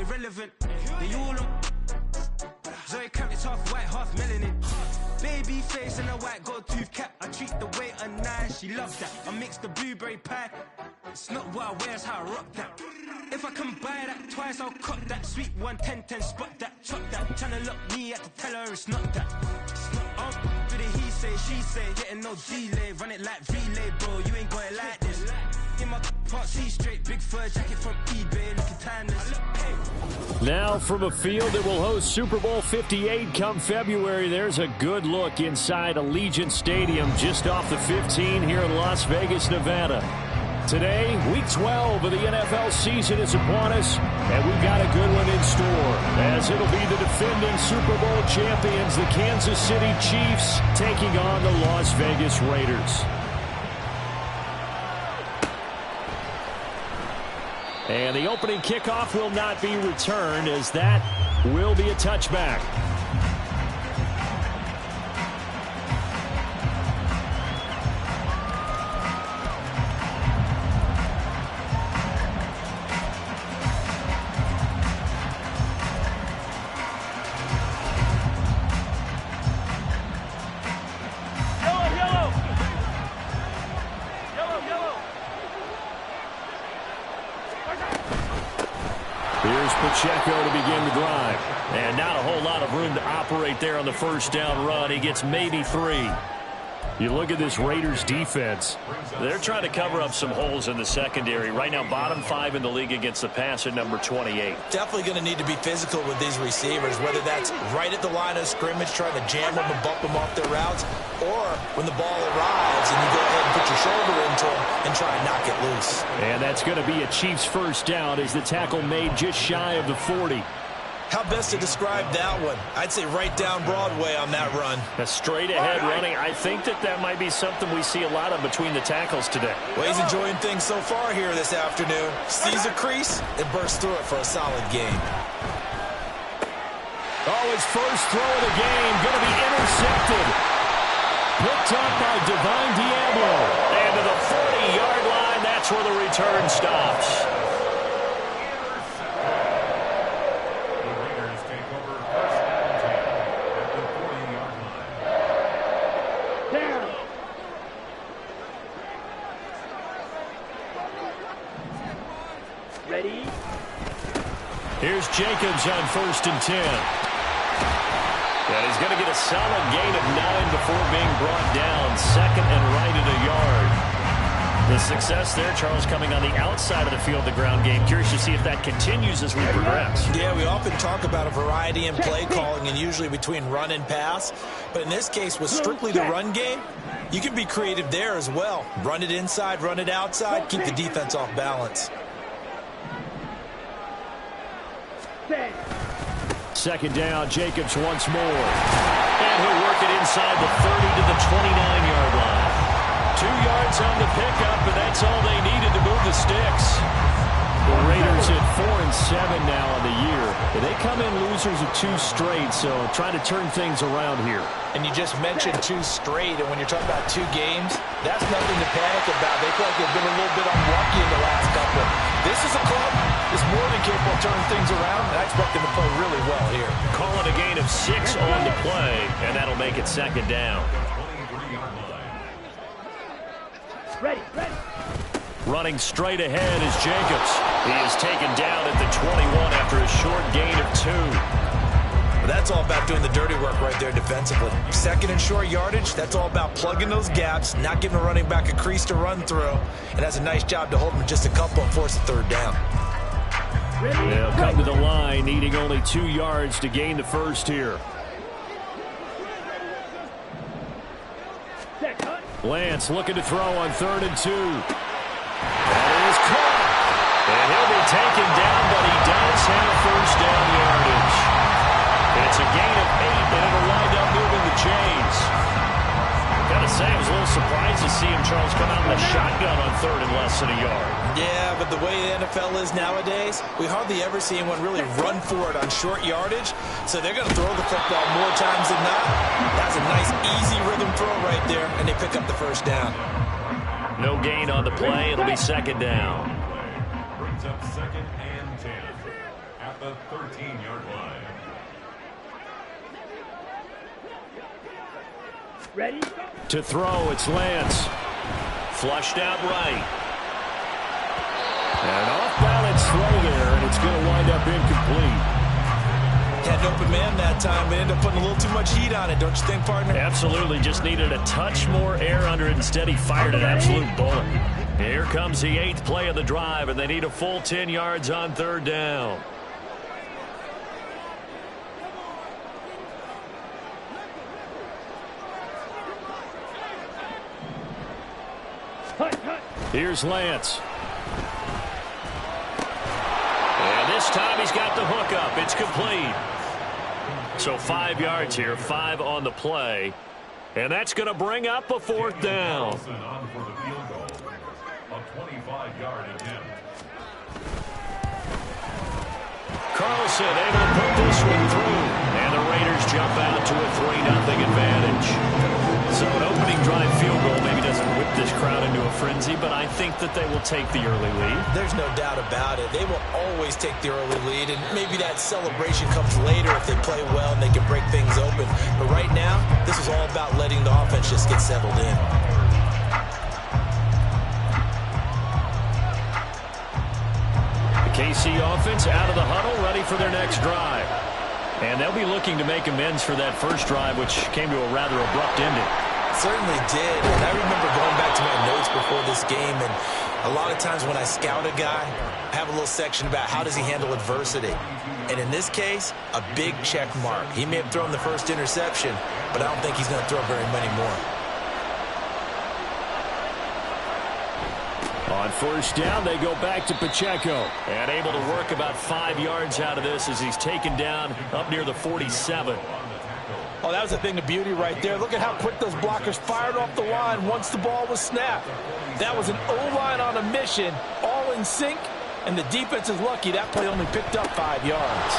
irrelevant. They all on. Zoe Camp is half white, half melanin. Baby face and a white gold tooth cap. I treat the waiter nice, she loves that. I mix the blueberry pie. It's not what I wear, it's how I rock that. If I can buy that twice, I'll cut that. Sweet 110, spot that, chop that. Tryna lock me, I have to tell her it's not that. Oh, but he say, she say, getting no delay. Run it like relay, bro, you ain't got it like this. In my part C straight, big fur jacket from eBay, looking timeless. Now from a field that will host Super Bowl 58 come February, there's a good look inside Allegiant Stadium just off the 15 here in Las Vegas, Nevada. Today, Week 12 of the NFL season is upon us, and we've got a good one in store, as it'll be the defending Super Bowl champions, the Kansas City Chiefs, taking on the Las Vegas Raiders. And the opening kickoff will not be returned, as that will be a touchback. Pacheco to begin the drive. And not a whole lot of room to operate there on the first down run. He gets maybe 3. You look at this Raiders defense. They're trying to cover up some holes in the secondary. Right now, bottom 5 in the league against the pass at number 28. Definitely going to need to be physical with these receivers, whether that's right at the line of scrimmage, trying to jam them and bump them off their routes, or when the ball arrives and you go ahead and put your shoulder into them and try to knock it loose. And that's going to be a Chiefs first down as the tackle made just shy of the 40. How best to describe that one? I'd say right down Broadway on that run. A straight-ahead running. I think that might be something we see a lot of between the tackles today. Well, he's enjoying things so far here this afternoon. Sees a crease and bursts through it for a solid gain. Oh, his first throw of the game going to be intercepted. Picked up by Divine Diablo. And to the 40-yard line, that's where the return stops. Here's Jacobs on 1st and 10. And he's going to get a solid gain of 9 before being brought down. Second and right at a yard. The success there, Charles, coming on the outside of the field, the ground game. Curious to see if that continues as we progress. Yeah, we often talk about a variety in play calling and usually between run and pass. But in this case, with strictly the run game, you can be creative there as well. Run it inside, run it outside, keep the defense off balance. Second down, Jacobs once more. And he'll work it inside the 30 to the 29-yard line. 2 yards on the pickup, and that's all they needed to move the sticks. The Raiders at 4-7 now on the year. They come in losers of 2 straight, so trying to turn things around here. And you just mentioned 2 straight, and when you're talking about 2 games, that's nothing to panic about. They feel like they've been a little bit unlucky in the last couple. This is a club that's more than capable of turning things around, and I expect them to play really well here. Call it a gain of 6 on the play, and that'll make it second down. Ready. Running straight ahead is Jacobs. He is taken down at the 21 after a short gain of 2. That's all about doing the dirty work right there defensively. Second and short yardage, that's all about plugging those gaps, not giving a running back a crease to run through, and has a nice job to hold him just a couple and force a 3rd down. They'll come to the line, needing only 2 yards to gain the first here. Lance looking to throw on 3rd and 2. That is caught. And he'll be taken down, but he does have first down yardage. It's a gain of 8, and it'll wind up moving the chains. Gotta say, I was a little surprised to see him, Charles, come out in the shotgun on 3rd and less than a yard. Yeah, but the way the NFL is nowadays, we hardly ever see anyone really run for it on short yardage. So they're going to throw the football more times than not. That's a nice, easy rhythm throw right there, and they pick up the first down. No gain on the play. It'll be second down. Brings up 2nd and 10. at the 13-yard line. Ready? To throw, it's Lance. Flushed out right. And off-balance throw there, and it's going to wind up incomplete. Had an open man that time, but ended up putting a little too much heat on it, don't you think, partner? Absolutely, just needed a touch more air under it. Instead, he fired an absolute bullet. Here comes the 8th play of the drive, and they need a full 10 yards on 3rd down. Here's Lance. And this time he's got the hook up. It's complete. So 5 yards here, 5 on the play. And that's going to bring up a 4th down. On for the field goal. A 25-yard attempt. Carlson able to put this one through. And the Raiders jump out to a 3-0 advantage. So an opening drive field goal maybe doesn't whip this crowd into a frenzy, but I think that they will take the early lead. There's no doubt about it. They will always take the early lead, and maybe that celebration comes later if they play well and they can break things open. But right now, this is all about letting the offense just get settled in. The KC offense out of the huddle, ready for their next drive. And they'll be looking to make amends for that first drive, which came to a rather abrupt ending. Certainly did, and I remember going back to my notes before this game, and a lot of times when I scout a guy, I have a little section about how does he handle adversity. And in this case, a big check mark. He may have thrown the first interception, but I don't think he's going to throw very many more. On 1st down, they go back to Pacheco. And able to work about 5 yards out of this as he's taken down up near the 47. Oh, that was a thing of beauty right there. Look at how quick those blockers fired off the line once the ball was snapped. That was an O-line on a mission, all in sync, and the defense is lucky that play only picked up 5 yards.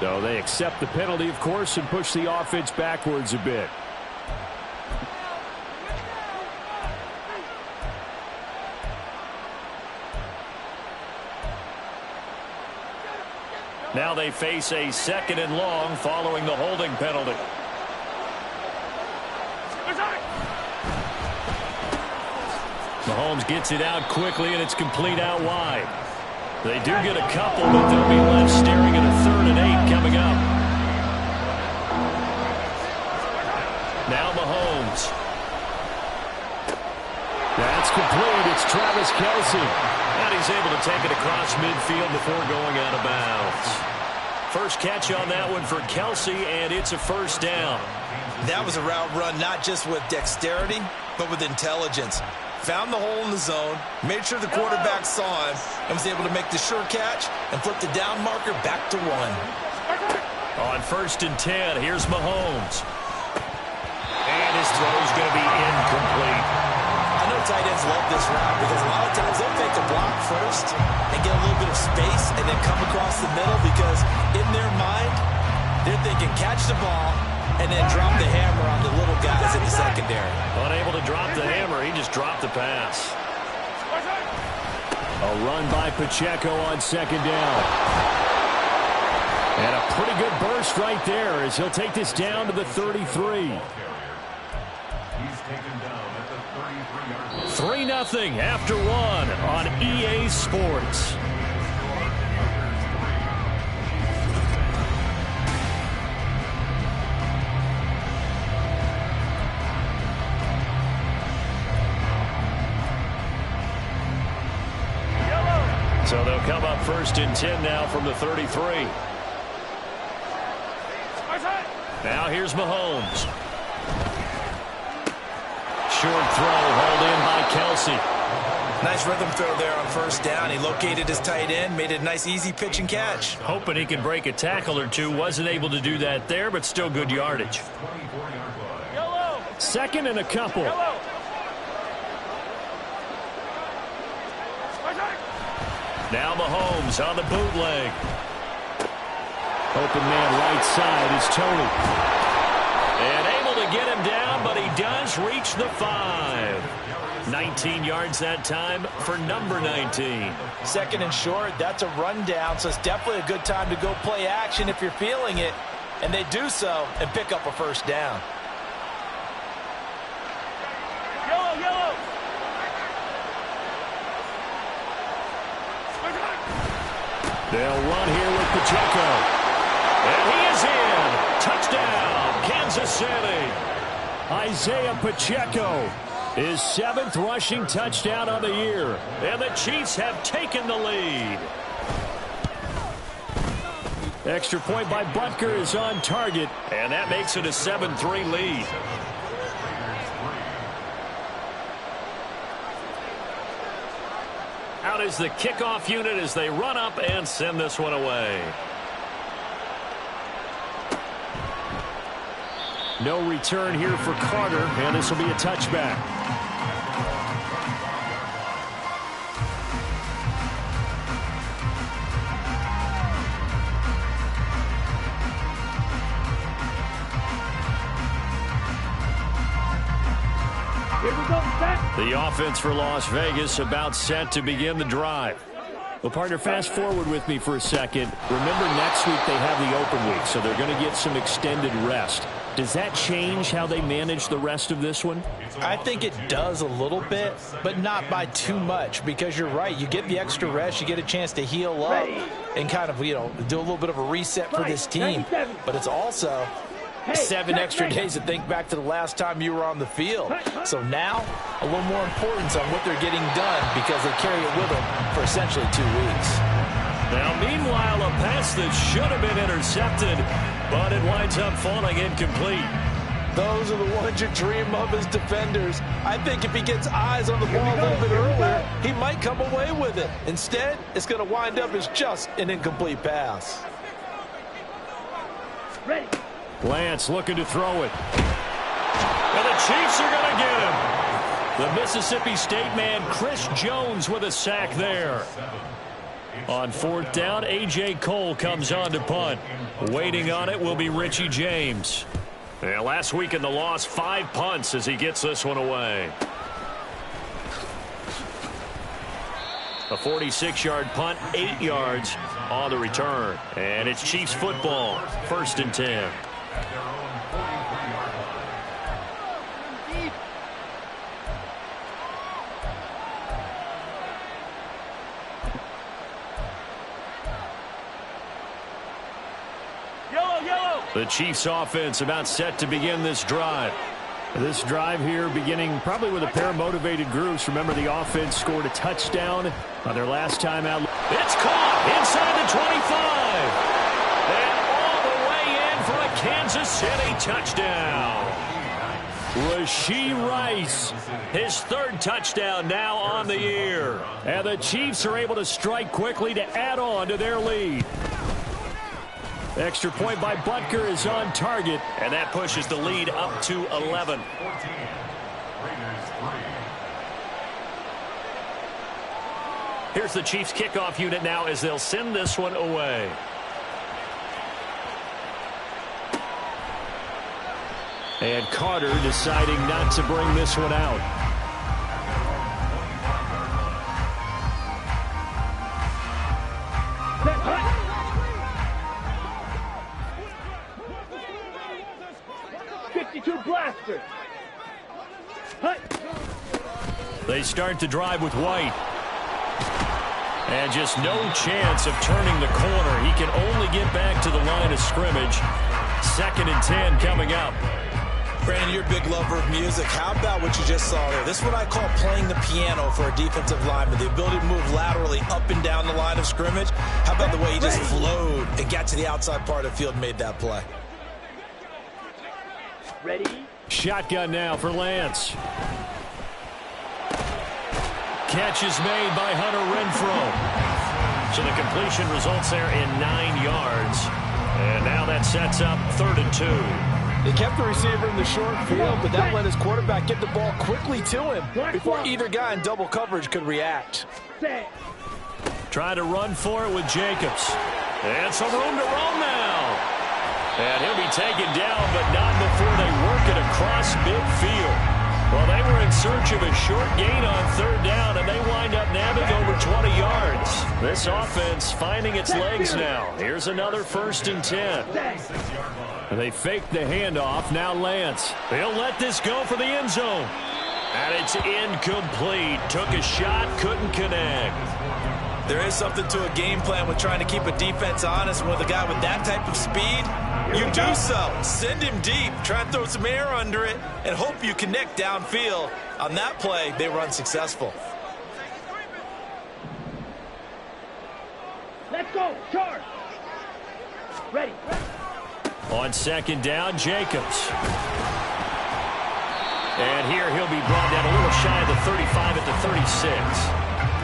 So they accept the penalty, of course, and push the offense backwards a bit. Now they face a 2nd and long following the holding penalty. Mahomes gets it out quickly, and it's complete out wide. They do get a couple, but they'll be left staring at a 3rd and 8 coming up. Now Mahomes. That's complete. It's Travis Kelce. And he's able to take it across midfield before going out of bounds. First catch on that one for Kelce, and it's a 1st down. That was a route run not just with dexterity, but with intelligence. Found the hole in the zone, made sure the quarterback saw him, and was able to make the sure catch and flip the down marker back to 1. On 1st and 10, here's Mahomes. And his throw's going to be incomplete. I know tight ends love this route because a lot of times they'll take the block first and get a little bit of space and then come across the middle because in their mind, they're thinking catch the ball and then drop the hammer on the little guys in the secondary. Unable to drop the hammer, he just dropped the pass. A run by Pacheco on 2nd down. And a pretty good burst right there as he'll take this down to the 33. He's taken down at the 33-yard line. 3-0 after 1 on EA Sports. So they'll come up 1st and 10 now from the 33. Now here's Mahomes. Short throw hauled in by Kelce. Nice rhythm throw there on 1st down. He located his tight end, made it a nice easy pitch and catch. Hoping he can break a tackle or two. Wasn't able to do that there, but still good yardage. 2nd and a couple. Now Mahomes on the bootleg. Open man right side is Tony. And able to get him down, but he does reach the 5. 19 yards that time for number 19. Second and short, that's a rundown, so it's definitely a good time to go play action if you're feeling it. And they do so and pick up a first down. Yellow, yellow. They'll run here with Pacheco. And he is in. Touchdown, Kansas City. Isaiah Pacheco, his 7th rushing touchdown on the year. And the Chiefs have taken the lead. Extra point by Butker is on target, and that makes it a 7-3 lead. Out is the kickoff unit as they run up and send this one away. No return here for Carter, and this will be a touchback. The offense for Las Vegas about set to begin the drive. Well, partner, fast forward with me for a second. Remember, next week they have the open week, so they're going to get some extended rest. Does that change how they manage the rest of this one? I think it does a little bit, but not by too much, because you're right. You get the extra rest, you get a chance to heal up and kind of, do a little bit of a reset for this team. But it's also 7 extra days to think back to the last time you were on the field. So now, a little more importance on what they're getting done because they carry it with them for essentially 2 weeks. Now, meanwhile, a pass that should have been intercepted, but it winds up falling incomplete. Those are the ones you dream of as defenders. I think if he gets eyes on the ball a little bit earlier, he might come away with it. Instead, it's going to wind up as just an incomplete pass. Ready. Lance looking to throw it. And the Chiefs are going to get him. The Mississippi State man, Chris Jones, with a sack there. On 4th down, A.J. Cole comes on to punt. Waiting on it will be Richie James. Yeah, last week in the loss, 5 punts as he gets this one away. A 46-yard punt, 8 yards on the return. And it's Chiefs football, 1st and 10. The Chiefs offense about set to begin this drive. This drive here beginning probably with a pair of motivated groups. Remember, the offense scored a touchdown on their last time out. It's caught inside the 25. And all the way in for a Kansas City touchdown. Rashee Rice, his 3rd touchdown now on the year. And the Chiefs are able to strike quickly to add on to their lead. Extra point by Butker is on target, and that pushes the lead up to 11. Here's the Chiefs kickoff unit now as they'll send this one away. And Carter deciding not to bring this one out. Blaster. They start the drive with White. And just no chance of turning the corner. He can only get back to the line of scrimmage. 2nd and 10 coming up. Brandon, you're a big lover of music. How about what you just saw there? This is what I call playing the piano for a defensive lineman. The ability to move laterally up and down the line of scrimmage. How about the way he just flowed and got to the outside part of the field and made that play? Ready? Shotgun now for Lance. Catch is made by Hunter Renfrow. So the completion results there in 9 yards. And now that sets up 3rd and 2. They kept the receiver in the short field, but that let his quarterback get the ball quickly to him before either guy in double coverage could react. Try to run for it with Jacobs. And some room to roam now. And he'll be taken down, but not before they work it across midfield. Well, they were in search of a short gain on third down, and they wind up nabbing over 20 yards. This offense finding its legs now. Here's another 1st and 10. And they fake the handoff. Now Lance. They'll let this go for the end zone. And it's incomplete. Took a shot, couldn't connect. There is something to a game plan with trying to keep a defense honest. With a guy with that type of speed, you do so. Send him deep. Try and throw some air under it and hope you connect downfield. On that play, they were unsuccessful. Let's go. Charge. Ready. On 2nd down, Jacobs. And here he'll be brought down a little shy of the 35 at the 36.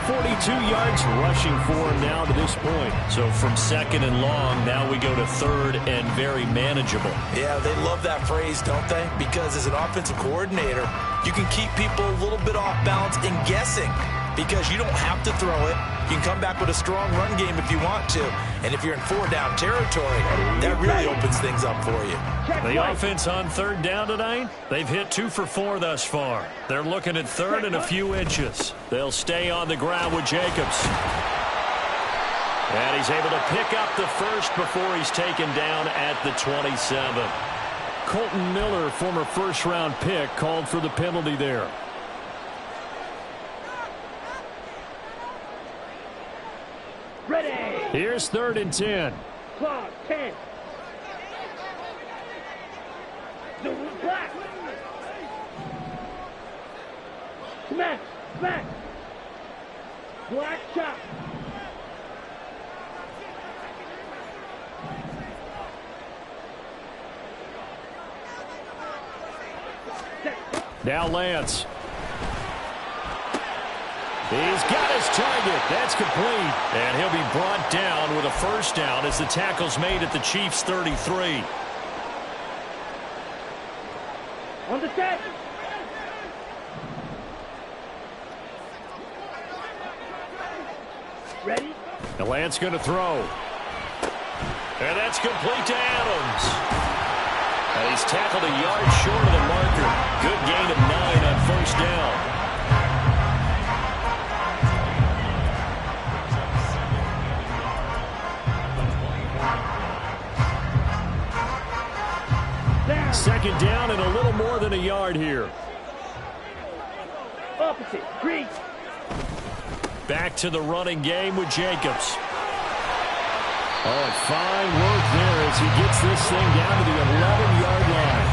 42 yards rushing for him now to this point. So from 2nd and long, now we go to 3rd and very manageable. Yeah, they love that phrase, don't they? Because as an offensive coordinator, you can keep people a little bit off balance and guessing because you don't have to throw it. You can come back with a strong run game if you want to. And if you're in 4-down territory, that really opens things up for you. The offense on 3rd down tonight, they've hit 2 for 4 thus far. They're looking at 3rd and a few inches. They'll stay on the ground with Jacobs. And he's able to pick up the first before he's taken down at the 27. Colton Miller, former first-round pick, called for the penalty there. Ready. Here's 3rd and 10. Clock 10. No black. Smack. Smack. Black shot. Now Lance. He's got his target. That's complete. And he'll be brought down with a 1st down as the tackle's made at the Chiefs' 33. On the set. Ready? And Lance going to throw. And that's complete to Adams. And he's tackled a yard short of the marker. Good gain of 9 on 1st down. Second down and a little more than a yard here. Opposite. Green. Back to the running game with Jacobs. Oh, and fine work there as he gets this thing down to the 11-yard line.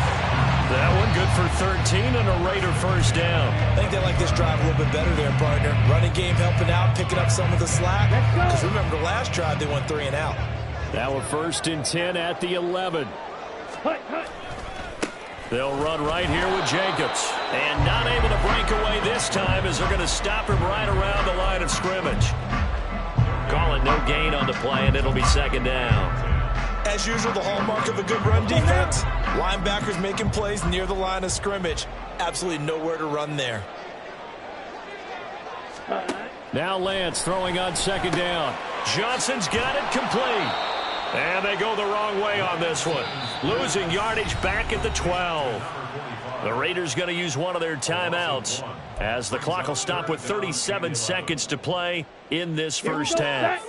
That one good for 13 and a Raider 1st down. I think they like this drive a little bit better there, partner. Running game helping out, picking up some of the slack. Because remember, the last drive they went 3 and out. Now a 1st and 10 at the 11. Hut, hut. They'll run right here with Jacobs. And not able to break away this time as they're going to stop him right around the line of scrimmage. Call it no gain on the play, and it'll be 2nd down. As usual, the hallmark of a good run defense, linebackers making plays near the line of scrimmage. Absolutely nowhere to run there. Now Lance throwing on 2nd down. Johnson's got it complete. And they go the wrong way on this one. Losing yardage back at the 12. The Raiders going to use one of their timeouts as the clock will stop with 37 seconds to play in this 1st half.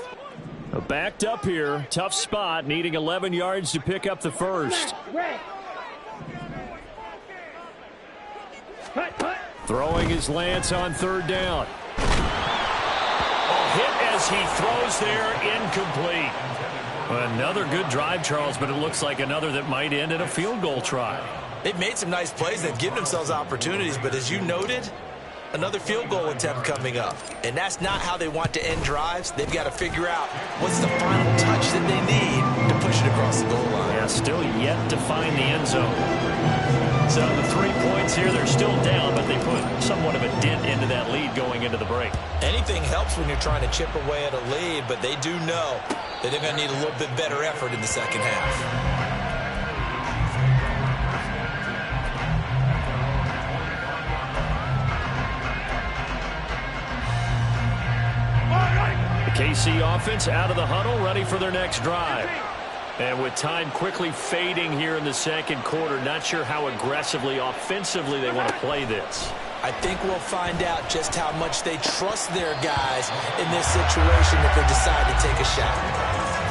Backed up here. Tough spot. Needing 11 yards to pick up the first. Throwing his Lance on 3rd down. Hit as he throws there. Incomplete. Another good drive, Charles, but it looks like another that might end in a field goal try. They've made some nice plays. They've given themselves opportunities, but as you noted, another field goal attempt coming up. And that's not how they want to end drives. They've got to figure out what's the final touch that they need to push it across the goal line. Yeah, still yet to find the end zone. So the 3 points here, they're still down, but they put somewhat of a dent into that lead going into the break. Anything helps when you're trying to chip away at a lead, but they do know that they're going to need a little bit better effort in the 2nd half. The KC offense out of the huddle, ready for their next drive. And with time quickly fading here in the 2nd quarter, not sure how aggressively, offensively they want to play this. I think we'll find out just how much they trust their guys in this situation if they decide to take a shot.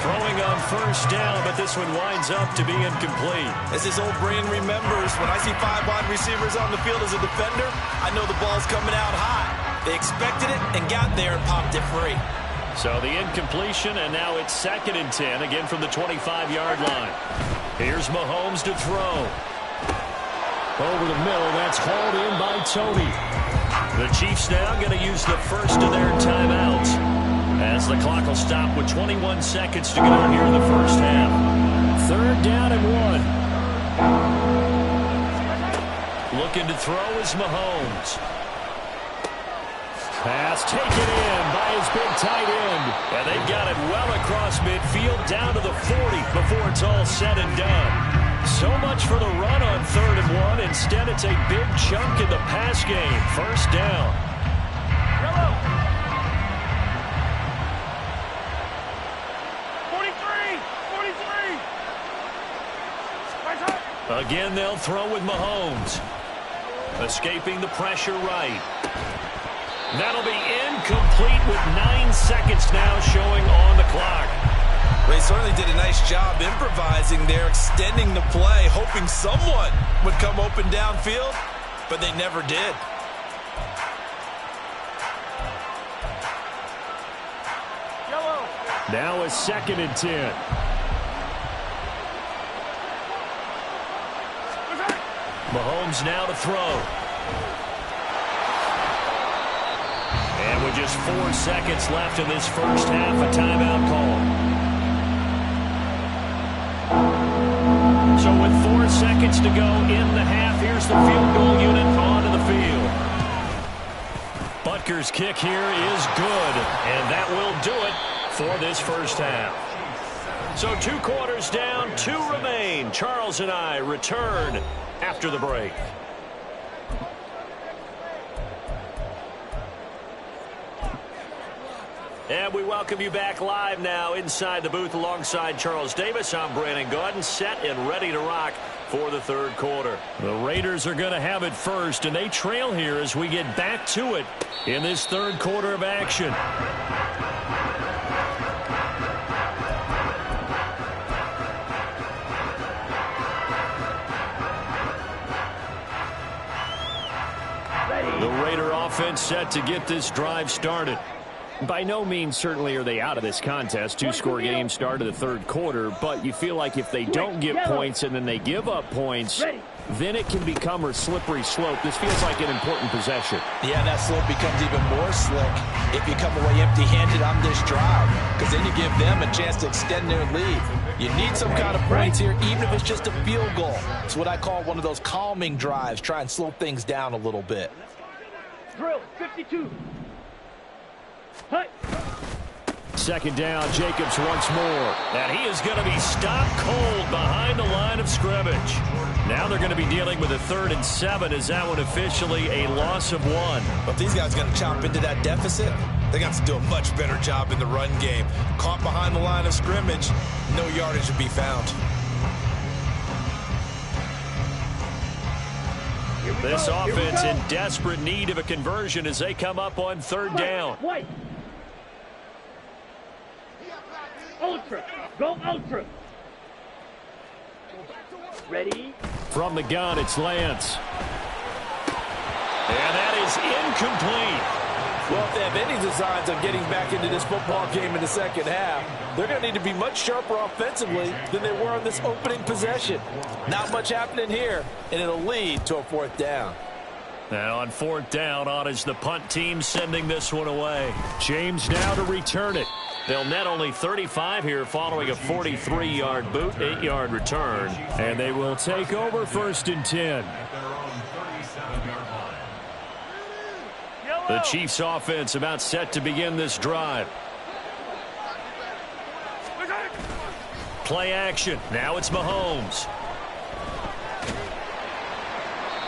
Throwing on first down, but this one winds up to be incomplete. As his old brain remembers, when I see 5 wide receivers on the field as a defender, I know the ball's coming out high. They expected it and got there and popped it free. So the incompletion, and now it's 2nd and 10, again from the 25-yard line. Here's Mahomes to throw. Over the middle, that's hauled in by Tony. The Chiefs now going to use the first of their timeouts, as the clock will stop with 21 seconds to go here in the first half. 3rd down and 1. Looking to throw is Mahomes. Pass taken in by his big tight end. And they've got it well across midfield down to the 40 before it's all said and done. So much for the run on 3rd and 1. Instead, it's a big chunk in the pass game. First down. Yellow. 43. 43. Again, they'll throw with Mahomes. Escaping the pressure right. That'll be incomplete with 9 seconds now showing on the clock. Well, he certainly did a nice job improvising there, extending the play, hoping someone would come open downfield, but they never did. Now a 2nd and 10. Mahomes now to throw. And with just 4 seconds left in this first half, a timeout call. So with 4 seconds to go in the half, here's the field goal unit onto the field. Butker's kick here is good, and that will do it for this first half. So 2 quarters down, 2 remain. Charles and I return after the break. And we welcome you back live now inside the booth alongside Charles Davis. I'm Brandon Gaudin, set and ready to rock for the 3rd quarter. The Raiders are going to have it first, and they trail here as we get back to it in this 3rd quarter of action. The Raider offense set to get this drive started. By no means certainly are they out of this contest. 2-score game start of the 3rd quarter, but you feel like if they don't get points and then they give up points, then it can become a slippery slope. This feels like an important possession. Yeah, that slope becomes even more slick if you come away empty-handed on this drive, because then you give them a chance to extend their lead. You need some kind of points here, even if it's just a field goal. It's what I call one of those calming drives. Try and slow things down a little bit. Drill, 52. Hut. 2nd down, Jacobs once more. And he is going to be stopped cold behind the line of scrimmage. Now they're going to be dealing with a 3rd and 7. Is that one officially a loss of 1? But these guys are going to chop into that deficit. They got to do a much better job in the run game. Caught behind the line of scrimmage, no yardage to be found. This offense in desperate need of a conversion as they come up on 3rd down. White. Ultra. Go ultra. Ready? From the gun, it's Lance. And that is incomplete. Well, if they have any designs on getting back into this football game in the 2nd half, they're going to need to be much sharper offensively than they were on this opening possession. Not much happening here, and it'll lead to a 4th down. And on 4th down, on is the punt team sending this one away. James now to return it. They'll net only 35 here following a 43-yard boot, 8-yard return. And they will take over 1st and 10. The Chiefs offense about set to begin this drive. Play action. Now it's Mahomes.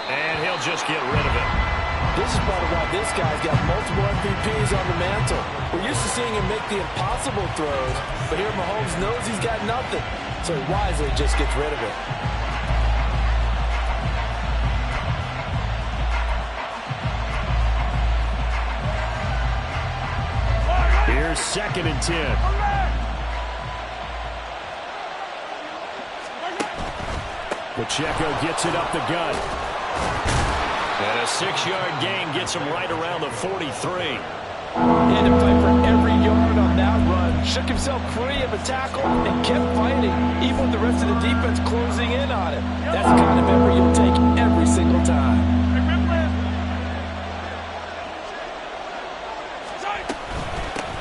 And he'll just get rid of it. This is part of why this guy's got multiple MVPs on the mantle. We're used to seeing him make the impossible throws, but here Mahomes knows he's got nothing, so he wisely just gets rid of it. 2nd and 10. Pacheco gets it up the gut. And a 6-yard gain gets him right around the 43. He had to fight for every yard on that run. Shook himself free of a tackle and kept fighting, even with the rest of the defense closing in on him. That's the kind of effort you'll take every single time.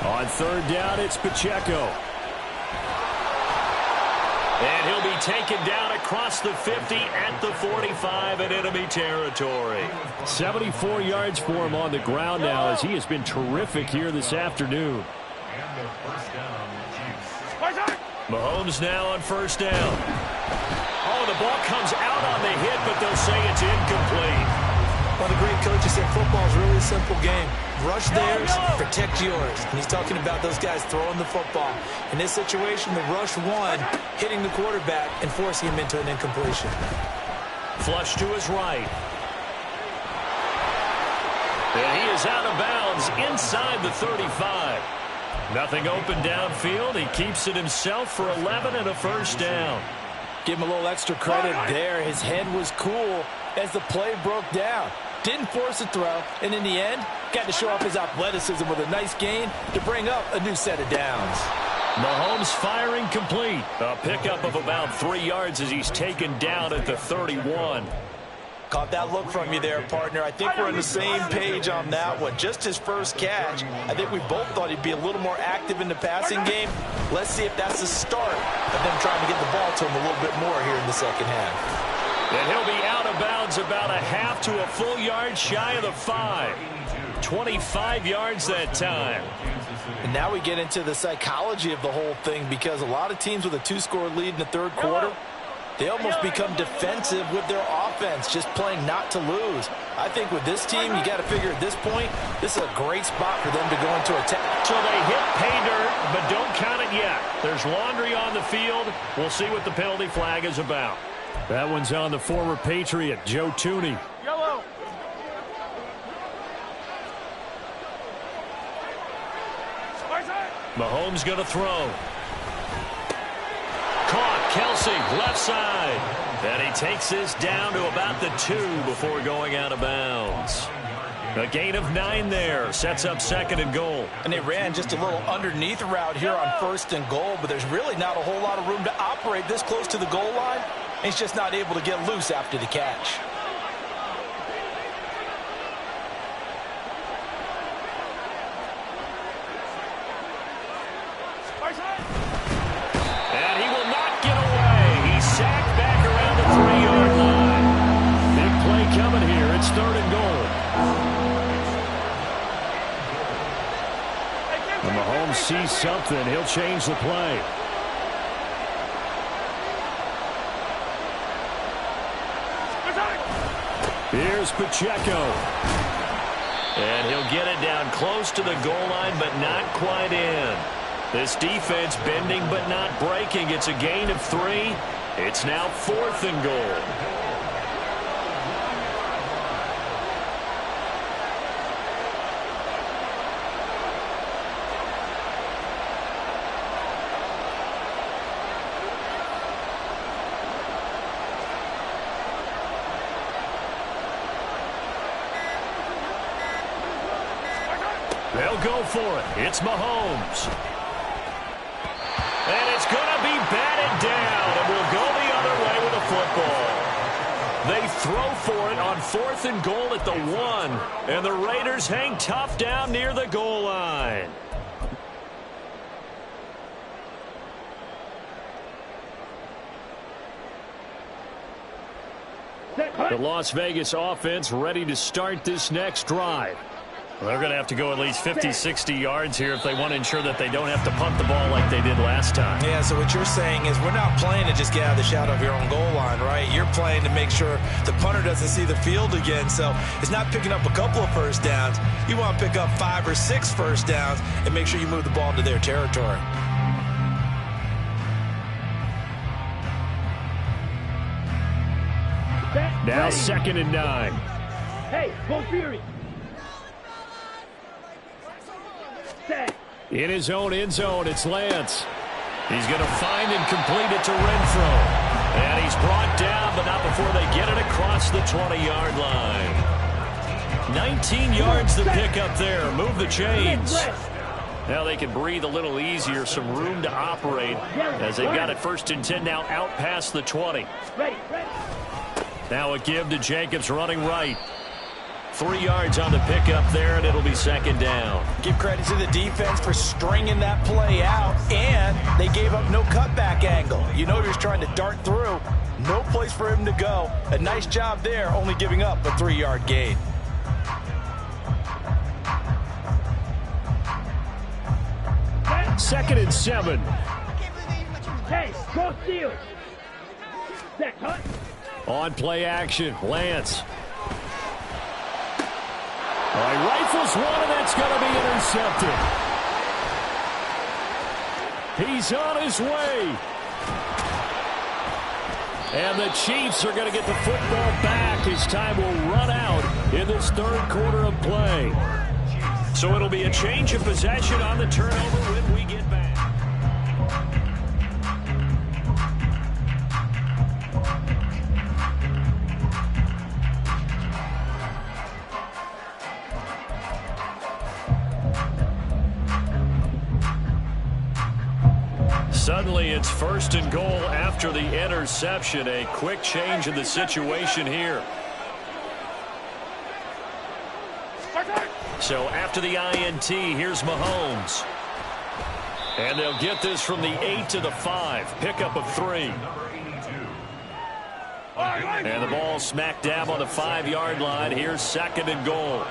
On 3rd down, it's Pacheco. And he'll be taken down across the 50 at the 45 in enemy territory. 74 yards for him on the ground now as he has been terrific here this afternoon. And the first down, Chiefs. Mahomes now on 1st down. Oh, the ball comes out on the hit, but they'll say it's incomplete. One of the great coaches said football is really a simple game. Rush theirs, protect yours. And he's talking about those guys throwing the football. In this situation, the rush one, hitting the quarterback and forcing him into an incompletion. Flush to his right. And he is out of bounds inside the 35. Nothing open downfield. He keeps it himself for 11 and a 1st down. Give him a little extra credit there. His head was cool as the play broke down. Didn't force a throw, and in the end, got to show off his athleticism with a nice gain to bring up a new set of downs. Mahomes firing complete. A pickup of about 3 yards as he's taken down at the 31. Caught that look from you there, partner. I think we're on the same page on that one. Just his first catch. I think we both thought he'd be a little more active in the passing game. Let's see if that's the start of them trying to get the ball to him a little bit more here in the second half. And he'll be out of bounds about a half to a full yard shy of the 5. 25 yards that time. And now we get into the psychology of the whole thing, because a lot of teams with a 2-score lead in the 3rd quarter, they almost become defensive with their offense, just playing not to lose. I think with this team, you got to figure at this point, this is a great spot for them to go into attack. So they hit pay dirt, but don't count it yet. There's laundry on the field. We'll see what the penalty flag is about. That one's on the former Patriot, Joe Tooney. Yellow. Mahomes going to throw. Caught, Kelsey, left side. And he takes this down to about the 2 before going out of bounds. A gain of 9 there. Sets up 2nd and goal. And they ran just a little underneath route here on 1st and goal, but there's really not a whole lot of room to operate this close to the goal line. He's just not able to get loose after the catch. And he will not get away. He's sacked back around the 3-yard line. Big play coming here. It's 3rd and goal. And Mahomes sees something. He'll change the play. Here's Pacheco. And he'll get it down close to the goal line, but not quite in. This defense bending but not breaking. It's a gain of 3. It's now 4th and goal. They'll go for it. It's Mahomes. And it's going to be batted down, and we'll go the other way with the football. They throw for it on 4th and goal at the 1, and the Raiders hang tough down near the goal line. The Las Vegas offense ready to start this next drive. Well, they're going to have to go at least 50, 60 yards here if they want to ensure that they don't have to punt the ball like they did last time. Yeah, so what you're saying is we're not playing to just get out of the shadow of your own goal line, right? You're playing to make sure the punter doesn't see the field again. So it's not picking up a couple of first downs. You want to pick up 5 or 6 first downs and make sure you move the ball into their territory. Now 2nd and 9. Hey, go Fury. Set. In his own end zone, it's Lance. He's going to find and complete it to Renfro. And he's brought down, but not before they get it across the 20-yard line. 19 yards to pick up there. Move the chains. Now they can breathe a little easier, some room to operate as they've got it 1st and 10 now out past the 20. Now a give to Jacobs running right. 3 yards on the pickup there, and it'll be 2nd down. Give credit to the defense for stringing that play out, and they gave up no cutback angle. You know you're trying to dart through. No place for him to go. A nice job there, only giving up a 3-yard gain. Second and 7. Hey, go steal. Set, cut. On play action, Lance. He rifles one, and that's going to be intercepted. He's on his way. And the Chiefs are going to get the football back as time will run out in this 3rd quarter of play. So it'll be a change of possession on the turnover when we get back. Suddenly it's 1st and goal after the interception. A quick change in the situation here. So after the INT, here's Mahomes. And they'll get this from the 8 to the 5. Pickup of 3. And the ball smack dab on the 5-yard line. Here's 2nd and goal.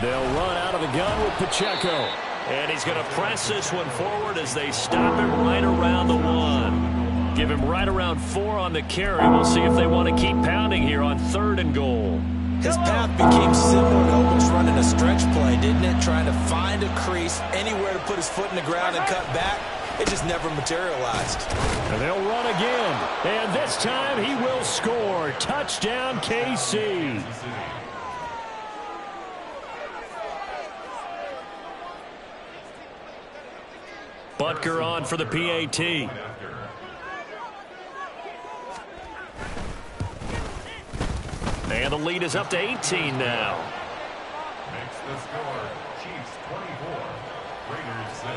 They'll run out of the gun with Pacheco. And he's going to press this one forward as they stop him right around the 1. Give him right around 4 on the carry. We'll see if they want to keep pounding here on 3rd and goal. His path became similar to almost running a stretch play, didn't it? Trying to find a crease, anywhere to put his foot in the ground and cut back. It just never materialized. And they'll run again. And this time he will score. Touchdown, KC. Butker on for the PAT. And the lead is up to 18 now. Makes the score Chiefs 24, Raiders 6.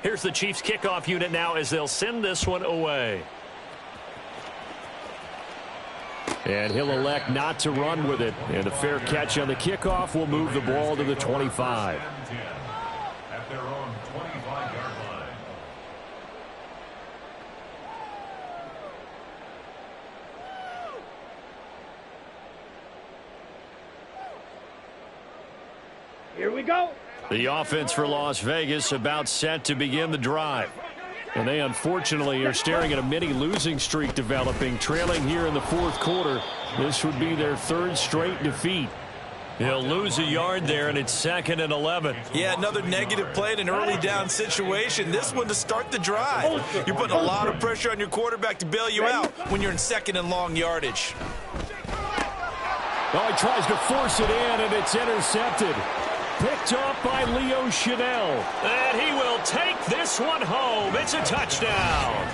Here's the Chiefs kickoff unit now as they'll send this one away. And he'll elect not to run with it. And a fair catch on the kickoff will move the ball to the 25. At their own 25-yard line. Here we go. The offense for Las Vegas about set to begin the drive. And they unfortunately are staring at a mini losing streak developing, trailing here in the 4th quarter. This would be their 3rd straight defeat. They'll lose a yard there, and it's 2nd and 11. Yeah, another negative play in an early down situation. This one to start the drive. You're putting a lot of pressure on your quarterback to bail you out when you're in 2nd and long yardage. Well, he tries to force it in, and it's intercepted. Picked off by Leo Chanel. And he will take this one home. It's a touchdown.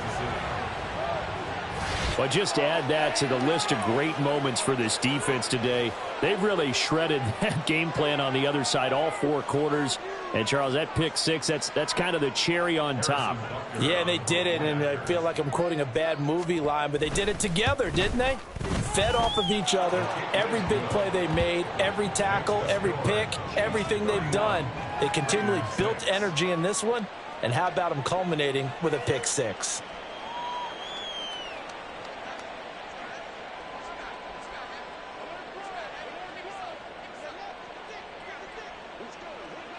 But just to add that to the list of great moments for this defense today. They've really shredded that game plan on the other side all 4 quarters. And, Charles, that pick 6, that's kind of the cherry on top. Yeah, they did it, and I feel like I'm quoting a bad movie line, but they did it together, didn't they? Fed off of each other, every big play they made, every tackle, every pick, everything they've done. They continually built energy in this one, and how about them culminating with a pick 6?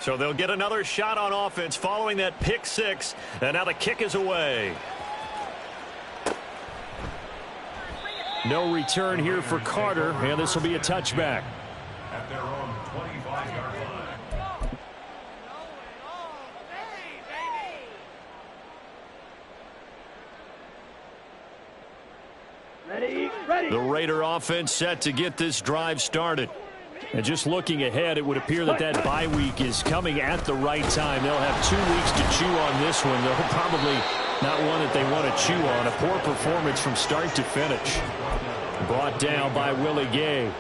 So they'll get another shot on offense following that pick 6, and now the kick is away. No return here for Carter, and this will be a touchback. At their own 25-yard line. Ready. The Raider offense set to get this drive started. And just looking ahead, it would appear that bye week is coming at the right time. They'll have 2 weeks to chew on this one. They'll probably not one that they want to chew on. A poor performance from start to finish. Brought down by Willie Gay.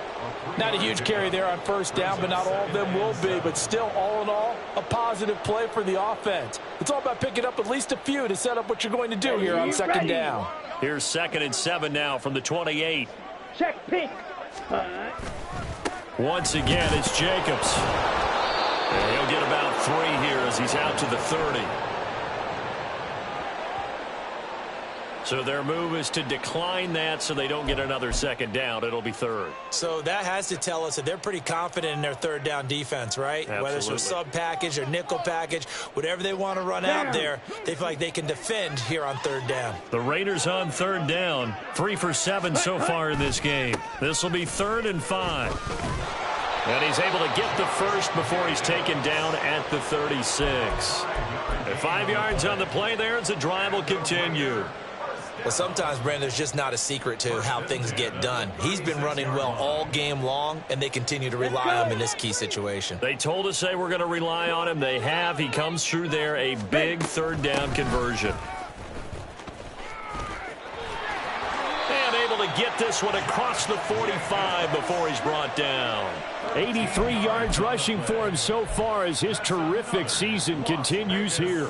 Not a huge carry there on first down, but not all of them will be. But still, all in all, a positive play for the offense. It's all about picking up at least a few to set up what you're going to do here on second down. Here's 2nd and 7 now from the 28. Check pink. Once again, it's Jacobs. And he'll get about 3 here as he's out to the 30. So their move is to decline that so they don't get another second down. It'll be 3rd. So that has to tell us that they're pretty confident in their third down defense, right? Absolutely. Whether it's a sub package or nickel package, whatever they want to run out there, they feel like they can defend here on 3rd down. The Raiders on 3rd down. 3 for 7 so far in this game. This will be 3rd and 5. And he's able to get the first before he's taken down at the 36. And 5 yards on the play there as the drive will continue. Well, sometimes, Brandon, there's just not a secret to how things get done. He's been running well all game long, and they continue to rely on him in this key situation. They told us they were going to rely on him. They have. He comes through there, a big 3rd down conversion. And able to get this one across the 45 before he's brought down. 83 yards rushing for him so far as his terrific season continues here.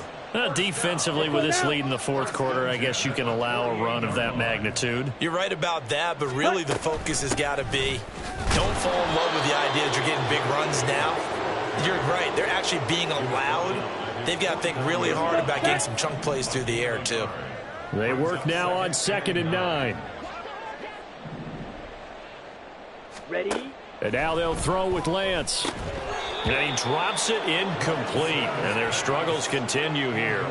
Defensively, with this lead in the 4th quarter, I guess you can allow a run of that magnitude. You're right about that, but really the focus has got to be don't fall in love with the idea that you're getting big runs now. You're right. They're actually being allowed. They've got to think really hard about getting some chunk plays through the air, too. They work now on 2nd and 9. Ready. And now they'll throw with Lance. And he drops it incomplete. And their struggles continue here.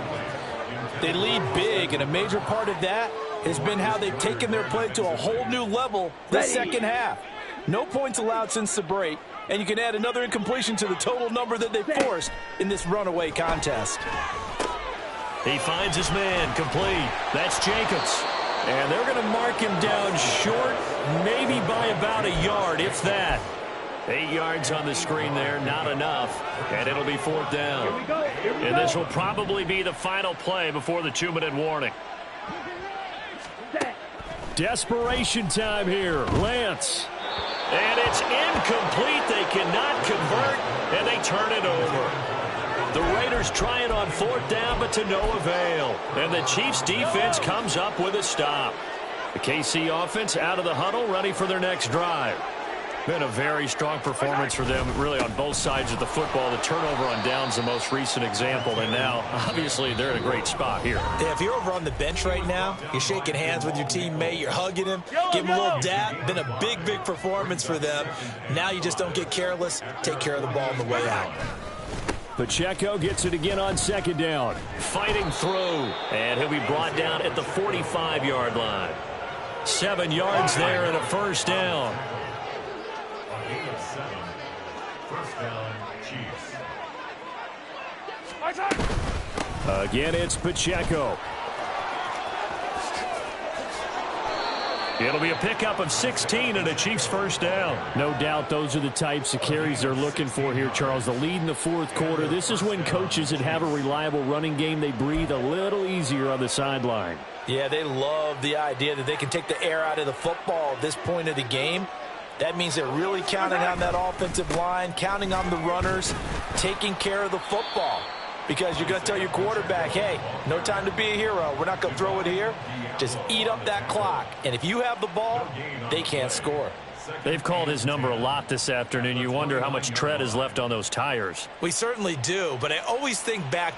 They lead big, and a major part of that has been how they've taken their play to a whole new level this second half. No points allowed since the break, and you can add another incompletion to the total number that they forced in this runaway contest. He finds his man complete. That's Jacobs. And they're going to mark him down short, maybe by about a yard, if that. 8 yards on the screen there, not enough. And it'll be 4th down. And this will probably be the final play before the 2-minute warning. Desperation time here. Lance. And it's incomplete. They cannot convert, and they turn it over. The Raiders try it on 4th down, but to no avail. And the Chiefs' defense comes up with a stop. The KC offense out of the huddle, ready for their next drive. Been a very strong performance for them, really, on both sides of the football. The turnover on downs, the most recent example, and now, obviously, they're in a great spot here. Yeah, if you're over on the bench right now, you're shaking hands with your teammate, you're hugging him, give him a little dap. Been a big, big performance for them. Now you just don't get careless. Take care of the ball on the way out. Pacheco gets it again on 2nd down. Fighting through, and he'll be brought down at the 45-yard line. 7 yards there and a 1st down. First down, Chiefs. Again, it's Pacheco. It'll be a pickup of 16 and a Chiefs 1st down. No doubt those are the types of carries they're looking for here, Charles. The lead in the 4th quarter. This is when coaches that have a reliable running game, they breathe a little easier on the sideline. Yeah, they love the idea that they can take the air out of the football at this point of the game. That means they're really counting on that offensive line, counting on the runners, taking care of the football. Because you're going to tell your quarterback, hey, no time to be a hero. We're not going to throw it here. Just eat up that clock. And if you have the ball, they can't score. They've called his number a lot this afternoon. You wonder how much tread is left on those tires. We certainly do, but I always think back to